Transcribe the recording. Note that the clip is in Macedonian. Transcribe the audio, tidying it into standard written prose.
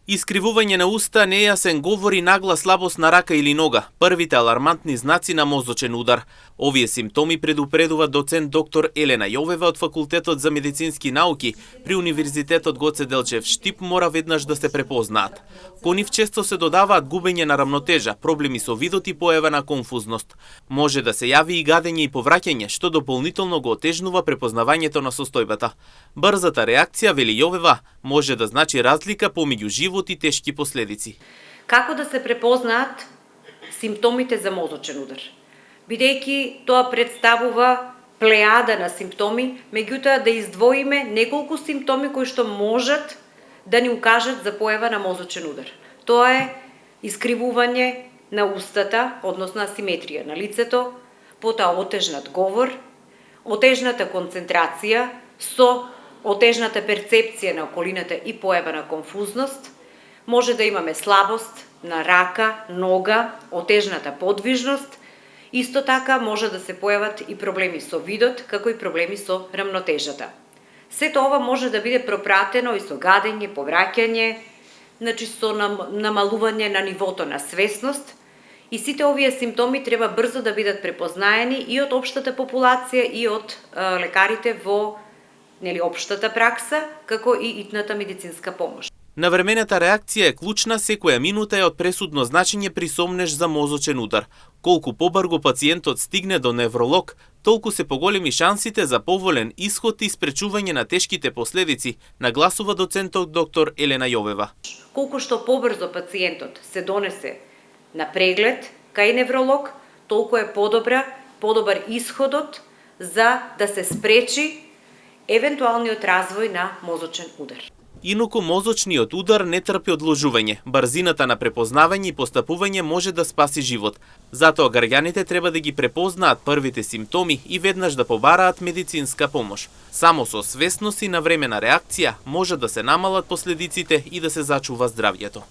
Искривување на уста, нејасен говор и нагла слабост на рака или нога, првите алармантни знаци на мозочен удар. Овие симптоми предупредува доцент доктор Елена Јовева од Факултетот за медицински науки при Универзитетот Гоце Делчев Штип мора веднаш да се препознаат. Кон нив често се додаваат губење на рамнотежа, проблеми со видот и појава на конфузност. Може да се јави и гадење и повраќање, што дополнително го отежнува препознавањето на состојбата. Брзата реакција, вели Јовева, може да значи разлика помеѓу живот и тешки последици. Како да се препознаат симптомите за мозочен удар? Бидејќи тоа представува плејада на симптоми, меѓутоа да издвоиме неколку симптоми кои што можат да ни укажат за појава на мозочен удар. Тоа е искривување на устата, односно асиметрија на лицето, потоа отежнат говор, отежната концентрација со отежната перцепција на околината и појава на конфузност, може да имаме слабост на рака, нога, отежната подвижност. Исто така може да се појават и проблеми со видот, како и проблеми со рамнотежата. Сето ова може да биде пропратено и со гадење, повраќање, значи со намалување на нивото на свесност, и сите овие симптоми треба брзо да бидат препознаени и од општата популација и од лекарите во општата пракса, како и итната медицинска помош. Навремената реакција е клучна, секоја минута е од пресудно значење при сомнеж за мозочен удар. Колку побрзо пациентот стигне до невролог, толку се поголеми шансите за поволен исход и спречување на тешките последици, нагласува доцентот доктор Елена Јовева. Колку што побрзо пациентот се донесе на преглед кај невролог, толку е подобар исходот за да се спречи евентуалниот развој на мозочен удар. Инаку мозочниот удар не трпи одложување. Брзината на препознавање и постапување може да спаси живот. Затоа граѓаните треба да ги препознаат првите симптоми и веднаш да побараат медицинска помош. Само со свесност и навремена реакција може да се намалат последиците и да се зачува здравјето.